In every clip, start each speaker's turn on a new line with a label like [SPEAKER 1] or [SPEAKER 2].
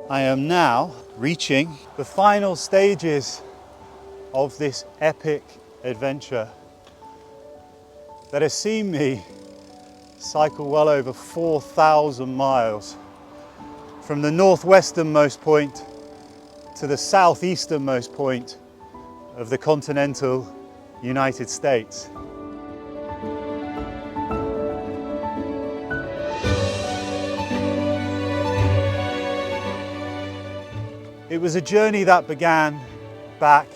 [SPEAKER 1] I am now reaching the final stages of this epic adventure that has seen me cycle well over 4,000 miles from the northwesternmost point to the southeasternmost point of the continental United States. It was a journey that began back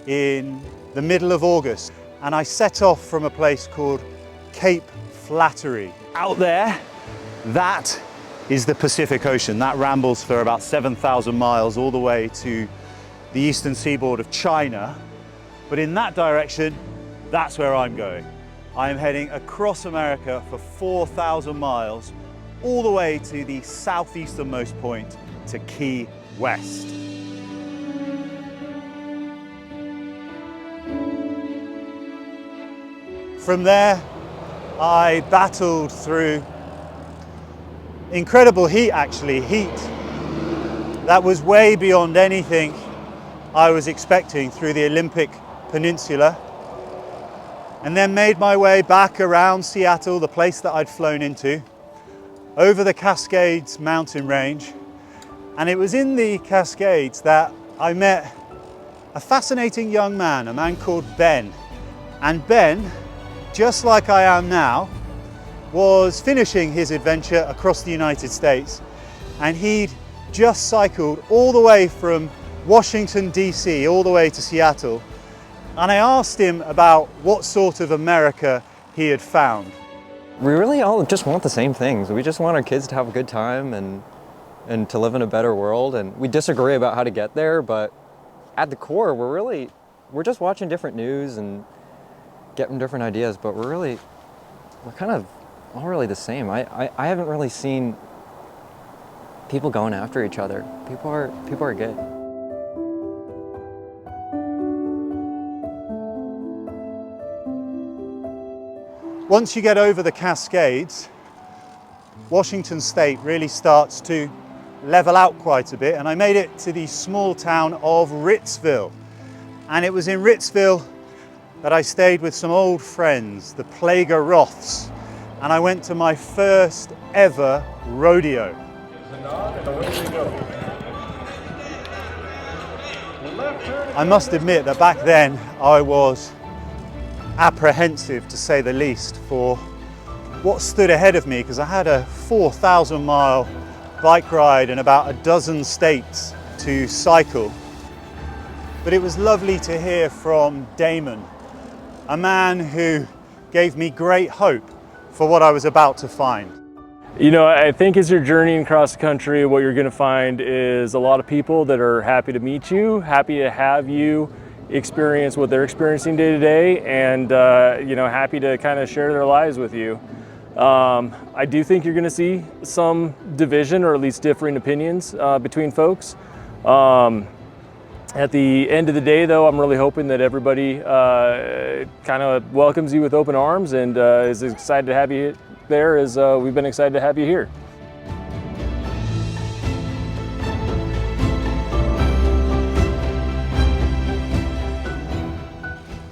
[SPEAKER 1] in the middle of August, and I set off from a place called Cape Flattery. Out there, that is the Pacific Ocean. That rambles for about 7,000 miles all the way to the eastern seaboard of China. But in that direction, that's where I'm going. I am heading across America for 4,000 miles, all the way to the southeasternmost point, to Key West. From there, I battled through incredible heat, actually, heat that was way beyond anything I was expecting through the Olympic Peninsula, and then made my way back around Seattle, the place that I'd flown into, over the Cascades mountain range. And it was in the Cascades that I met a fascinating young man, a man called Ben. And Ben, just like I am now, was finishing his adventure across the United States, and he'd just cycled all the way from Washington, DC, all the way to Seattle. And I asked him about what sort of America he had found.
[SPEAKER 2] We really all just want the same things. We just want our kids to have a good time and to live in a better world. And we disagree about how to get there, but at the core, we're just watching different news and getting different ideas, but we're kind of all really the same. I haven't really seen people going after each other. People are good.
[SPEAKER 1] Once you get over the Cascades, Washington State really starts to level out quite a bit, and I made it to the small town of Ritzville. And it was in Ritzville that I stayed with some old friends, the Plager Roths, and I went to my first ever rodeo. I must admit that back then I was apprehensive, to say the least, for what stood ahead of me, because I had a 4,000 mile bike ride and about a dozen states to cycle. But it was lovely to hear from Damon, a man who gave me great hope for what I was about to find.
[SPEAKER 3] You know, I think as you're journeying across the country, what you're going to find is a lot of people that are happy to meet you, happy to have you experience what they're experiencing day to day, and happy to kind of share their lives with you. I do think you're going to see some division, or at least differing opinions between folks. At the end of the day, though, I'm really hoping that everybody kind of welcomes you with open arms and is excited to have you there as we've been excited to have you here.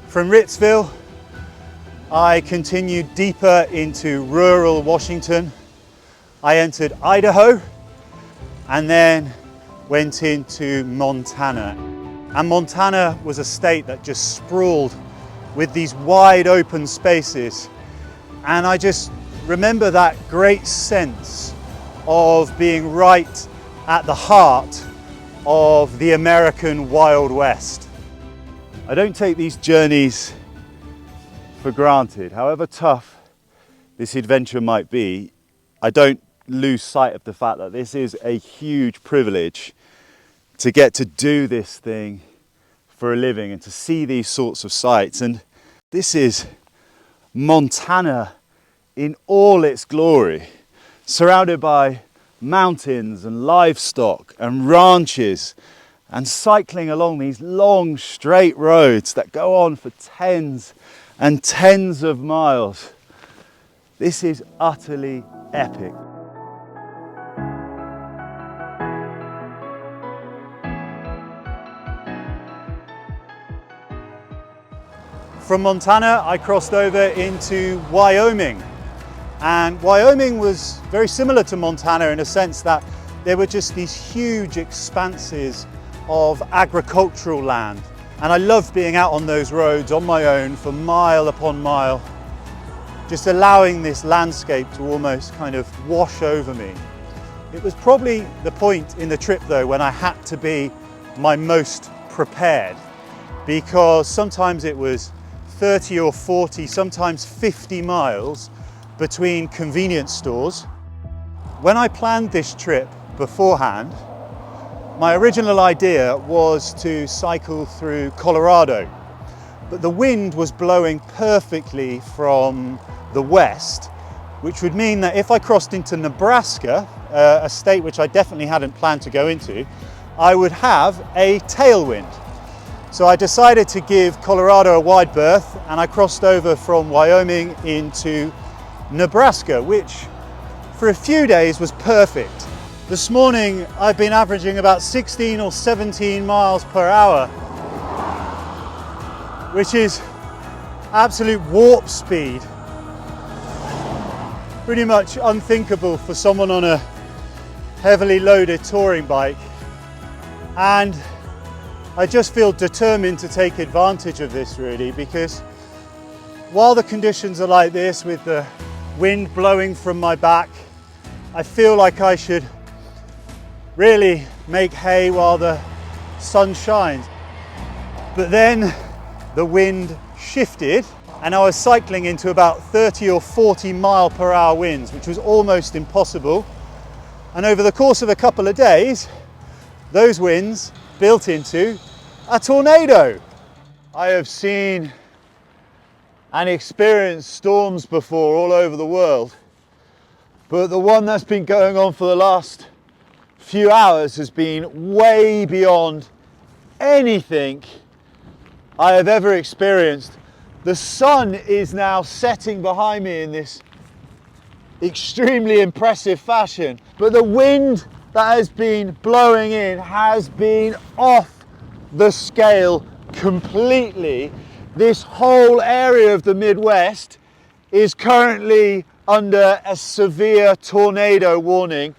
[SPEAKER 1] From Ritzville, I continued deeper into rural Washington. I entered Idaho and then went into Montana. And Montana was a state that just sprawled with these wide open spaces. And I just remember that great sense of being right at the heart of the American Wild West. I don't take these journeys for granted. However tough this adventure might be, I don't lose sight of the fact that this is a huge privilege to get to do this thing for a living and to see these sorts of sights. And this is Montana in all its glory, surrounded by mountains and livestock and ranches, and cycling along these long straight roads that go on for tens and tens of miles. This is utterly epic. From Montana, I crossed over into Wyoming. And Wyoming was very similar to Montana in a sense that there were just these huge expanses of agricultural land. And I loved being out on those roads on my own for mile upon mile, just allowing this landscape to almost kind of wash over me. It was probably the point in the trip though when I had to be my most prepared, because sometimes it was 30 or 40, sometimes 50 miles between convenience stores. When I planned this trip beforehand, my original idea was to cycle through Colorado, but the wind was blowing perfectly from the west, which would mean that if I crossed into Nebraska, a state which I definitely hadn't planned to go into, I would have a tailwind. So I decided to give Colorado a wide berth, and I crossed over from Wyoming into Nebraska, which for a few days was perfect. This morning I've been averaging about 16 or 17 miles per hour, which is absolute warp speed. Pretty much unthinkable for someone on a heavily loaded touring bike. And I just feel determined to take advantage of this really, because while the conditions are like this with the wind blowing from my back, I feel like I should really make hay while the sun shines. But then the wind shifted and I was cycling into about 30 or 40 mile per hour winds, which was almost impossible. And over the course of a couple of days, those winds built into a tornado. I have seen and experienced storms before all over the world, but the one that's been going on for the last few hours has been way beyond anything I have ever experienced. The sun is now setting behind me in this extremely impressive fashion, but the wind that has been blowing in has been off the scale completely. This whole area of the Midwest is currently under a severe tornado warning,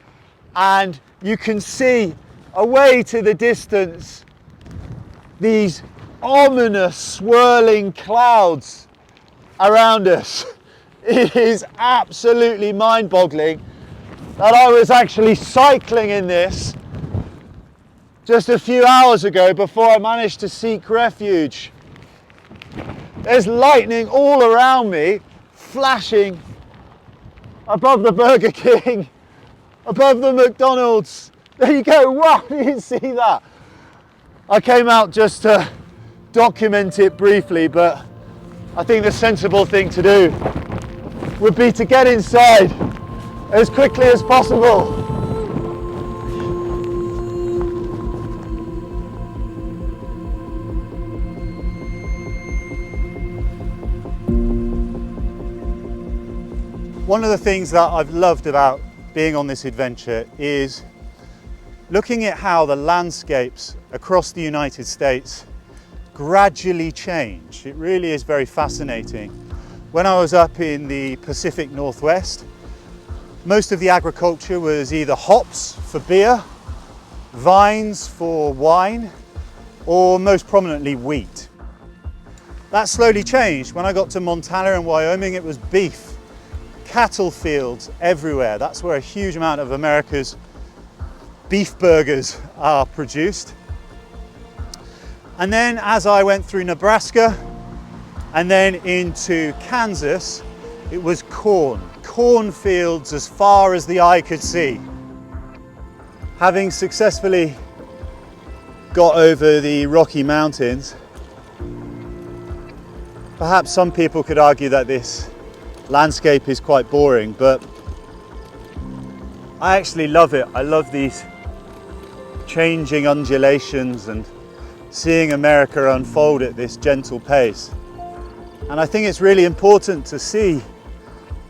[SPEAKER 1] and you can see away to the distance these ominous swirling clouds around us. It is absolutely mind-boggling that I was actually cycling in this just a few hours ago before I managed to seek refuge. There's lightning all around me, flashing above the Burger King, above the McDonald's. There you go, wow, you didn't see that. I came out just to document it briefly, but I think the sensible thing to do would be to get inside as quickly as possible. One of the things that I've loved about being on this adventure is looking at how the landscapes across the United States gradually change. It really is very fascinating. When I was up in the Pacific Northwest, most of the agriculture was either hops for beer, vines for wine, or most prominently wheat. That slowly changed. When I got to Montana and Wyoming, it was beef, cattle fields everywhere. That's where a huge amount of America's beef burgers are produced. And then as I went through Nebraska and then into Kansas, it was corn fields as far as the eye could see. Having successfully got over the Rocky Mountains, perhaps some people could argue that this landscape is quite boring, but I actually love it. I love these changing undulations and seeing America unfold at this gentle pace. And I think it's really important to see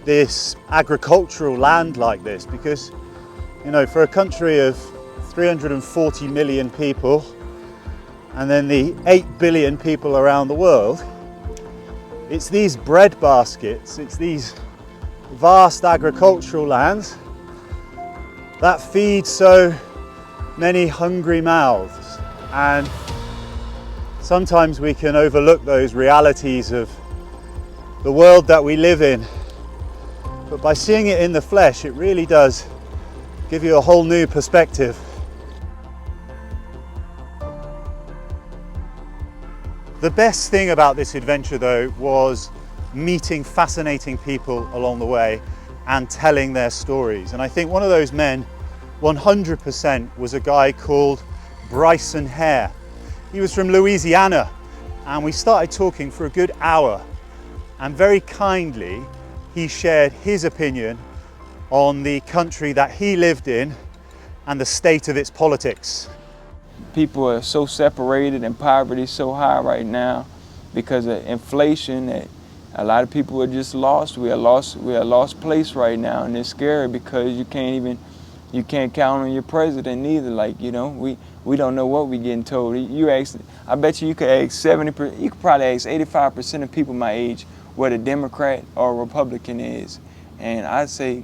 [SPEAKER 1] this agricultural land like this because, you know, for a country of 340 million people and then the 8 billion people around the world, It's these bread baskets, it's these vast agricultural lands that feed so many hungry mouths. And sometimes we can overlook those realities of the world that we live in. But by seeing it in the flesh, it really does give you a whole new perspective. The best thing about this adventure though was meeting fascinating people along the way and telling their stories. And I think one of those men, 100%, was a guy called Bryson Hare. He was from Louisiana, and we started talking for a good hour, and very kindly he shared his opinion on the country that he lived in and the state of its politics.
[SPEAKER 4] People are so separated and poverty is so high right now because of inflation that a lot of people are just lost. We're a lost place right now, and it's scary because you can't count on your president neither. Like, you know, we don't know what we're getting told. I bet you could ask 70%, you could probably ask 85% of people my age what a Democrat or a Republican is, and I'd say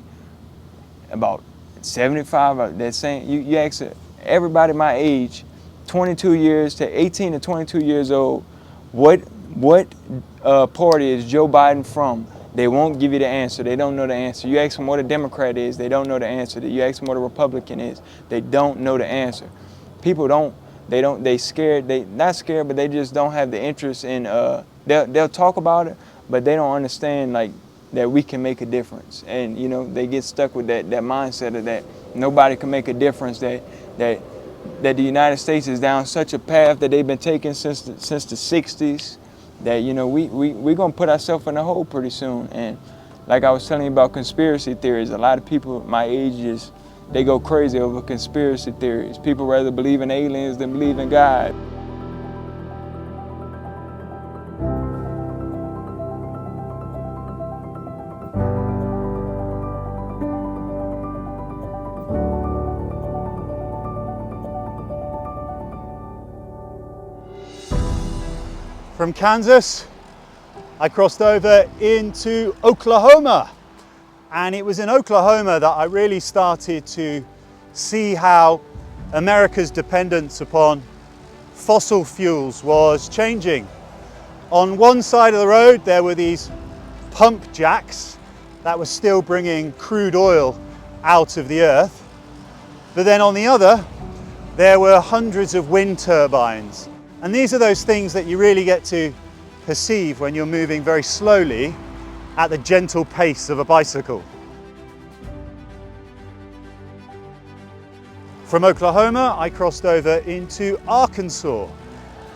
[SPEAKER 4] about 75 are that same. You ask everybody my age, 22 years to 18 to 22 years old, what party is Joe Biden from? They won't give you the answer. They don't know the answer. You ask them what a Democrat is, they don't know the answer. You ask them what a Republican is, they don't know the answer. People they scared, they not scared, but they just don't have the interest in, they'll talk about it, but they don't understand like that we can make a difference. And you know, they get stuck with that mindset of that nobody can make a difference, that the United States is down such a path that they've been taking since the 60s, that, you know, we're gonna put ourselves in a hole pretty soon. And like I was telling you about conspiracy theories, a lot of people my age they go crazy over conspiracy theories. People rather believe in aliens than believe in God.
[SPEAKER 1] From Kansas, I crossed over into Oklahoma. And it was in Oklahoma that I really started to see how America's dependence upon fossil fuels was changing. On one side of the road, there were these pump jacks that were still bringing crude oil out of the earth. But then on the other, there were hundreds of wind turbines. And these are those things that you really get to perceive when you're moving very slowly at the gentle pace of a bicycle. From Oklahoma, I crossed over into Arkansas,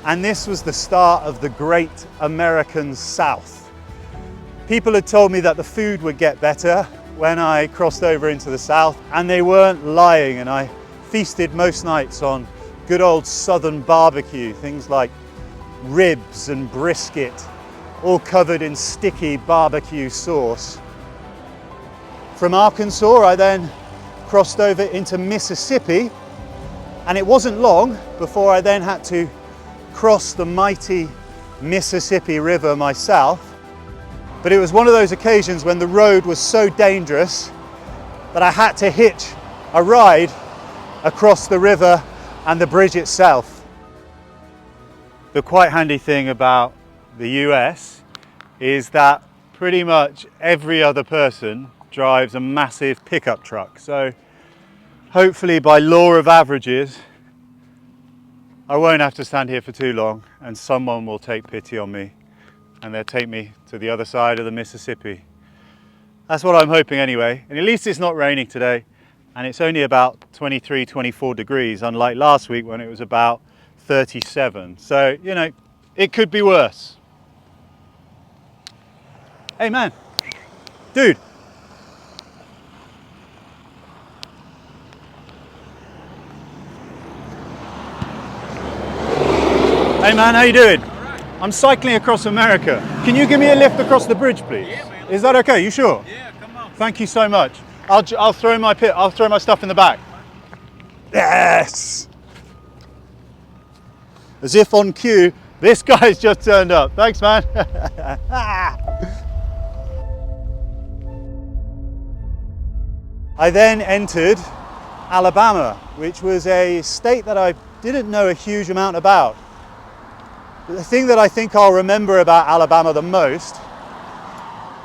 [SPEAKER 1] and this was the start of the great American South. People had told me that the food would get better when I crossed over into the South, and they weren't lying, and I feasted most nights on good old Southern barbecue, things like ribs and brisket, all covered in sticky barbecue sauce. From Arkansas, I then crossed over into Mississippi, and it wasn't long before I then had to cross the mighty Mississippi River myself. But it was one of those occasions when the road was so dangerous that I had to hitch a ride across the river and the bridge itself. The quite handy thing about the US is that pretty much every other person drives a massive pickup truck. So hopefully by law of averages, I won't have to stand here for too long and someone will take pity on me and they'll take me to the other side of the Mississippi. That's what I'm hoping anyway. And at least it's not raining today, and it's only about 23, 24 degrees, unlike last week when it was about 37. So, you know, it could be worse. Hey man, dude. Hey man, how you doing?
[SPEAKER 5] Right.
[SPEAKER 1] I'm cycling across America. Can you give me a lift across the bridge, please?
[SPEAKER 5] Yeah, man.
[SPEAKER 1] Is that okay? You sure?
[SPEAKER 5] Yeah, come on.
[SPEAKER 1] Thank you so much. I'll throw my stuff in the back. Yes. As if on cue, This guy's just turned up. Thanks, man. I then entered Alabama, which was a state that I didn't know a huge amount about. But the thing that I think I'll remember about Alabama the most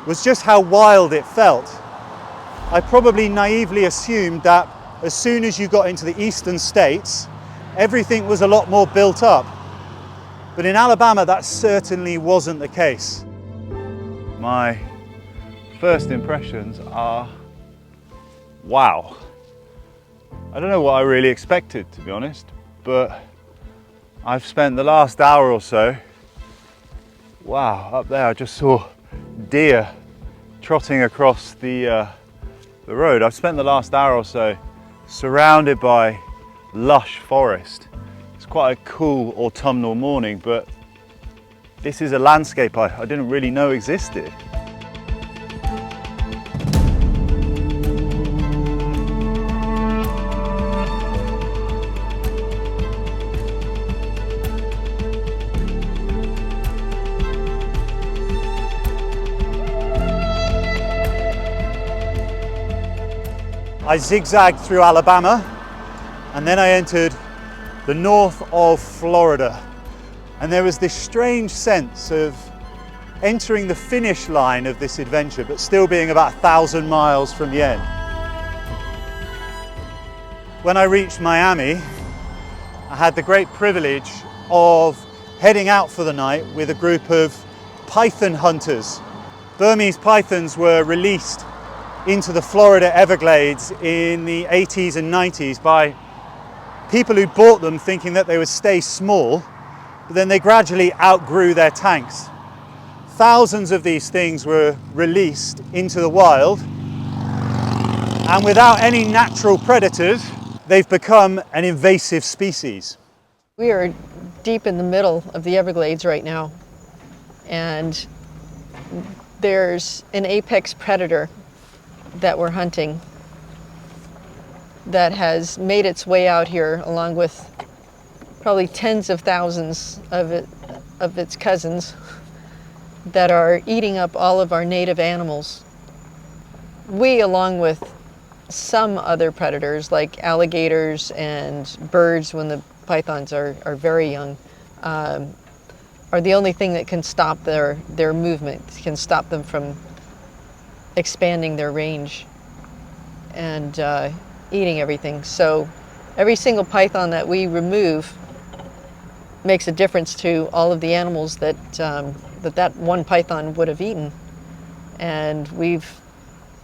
[SPEAKER 1] was just how wild it felt. I probably naively assumed that as soon as you got into the eastern states, everything was a lot more built up. But in Alabama, that certainly wasn't the case. My first impressions are, wow. I don't know what I really expected, to be honest, but I've spent the last hour or so, wow, up there I just saw deer trotting across the road. I've spent the last hour or so surrounded by lush forest. It's quite a cool autumnal morning, but this is a landscape I didn't really know existed. I zigzagged through Alabama and then I entered the north of Florida, and there was this strange sense of entering the finish line of this adventure but still being about 1,000 miles from the end. When I reached Miami, I had the great privilege of heading out for the night with a group of python hunters. Burmese pythons were released into the Florida Everglades in the 80s and 90s by people who bought them thinking that they would stay small, but then they gradually outgrew their tanks. Thousands of these things were released into the wild, and without any natural predators, they've become an invasive species.
[SPEAKER 5] We are deep in the middle of the Everglades right now, and there's an apex predator that we're hunting that has made its way out here along with probably tens of thousands of its cousins that are eating up all of our native animals. We, along with some other predators like alligators and birds when the pythons are very young, are the only thing that can stop their movement, can stop them from expanding their range and eating everything. So every single python that we remove makes a difference to all of the animals that that one python would have eaten. And we've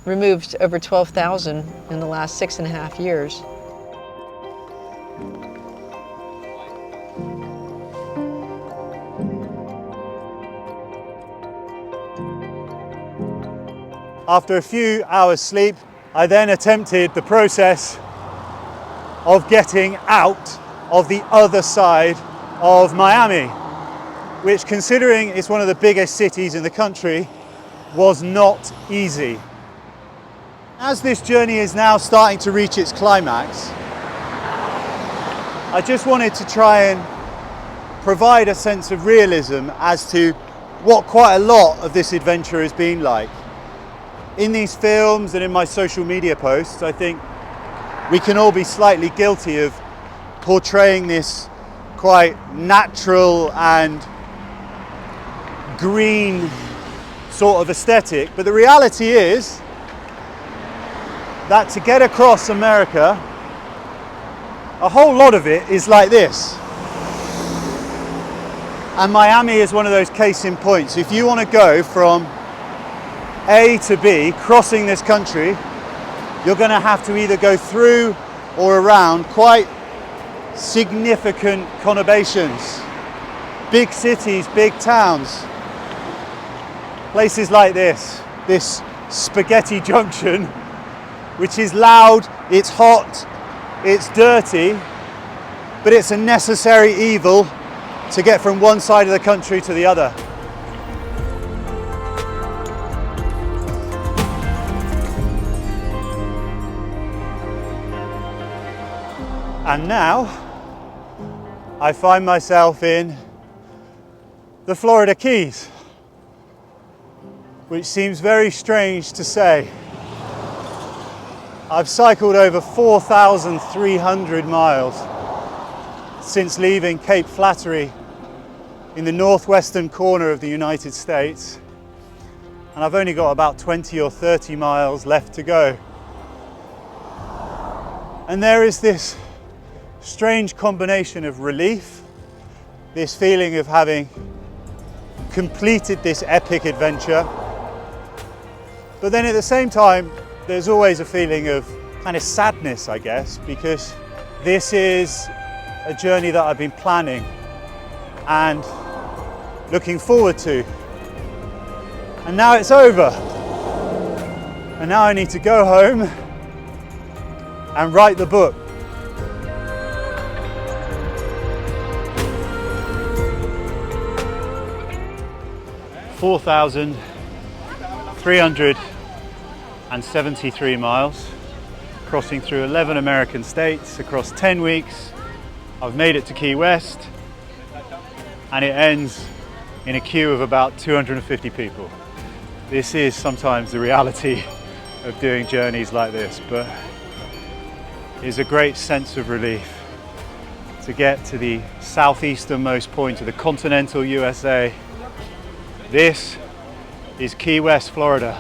[SPEAKER 5] removed over 12,000 in the last 6.5 years.
[SPEAKER 1] After a few hours sleep, I then attempted the process of getting out of the other side of Miami, which, considering it's one of the biggest cities in the country, was not easy. As this journey is now starting to reach its climax, I just wanted to try and provide a sense of realism as to what quite a lot of this adventure has been like. In these films and in my social media posts, I think we can all be slightly guilty of portraying this quite natural and green sort of aesthetic, but the reality is that to get across America, a whole lot of it is like this. And Miami is one of those case in points. If you want to go from A to B, crossing this country, you're going to have to either go through or around quite significant conurbations. Big cities, big towns. Places like this spaghetti junction, which is loud, it's hot, it's dirty, but it's a necessary evil to get from one side of the country to the other. And now I find myself in the Florida Keys, which seems very strange to say. I've cycled over 4,300 miles since leaving Cape Flattery in the northwestern corner of the United States, and I've only got about 20 or 30 miles left to go. And there is this strange combination of relief, this feeling of having completed this epic adventure, but then at the same time there's always a feeling of kind of sadness, I guess, because this is a journey that I've been planning and looking forward to, and now it's over, and now I need to go home and write the book. 4,373 miles, crossing through 11 American states across 10 weeks. I've made it to Key West, and it ends in a queue of about 250 people. This is sometimes the reality of doing journeys like this, but it's a great sense of relief to get to the southeasternmost point of the continental USA. This is Key West, Florida.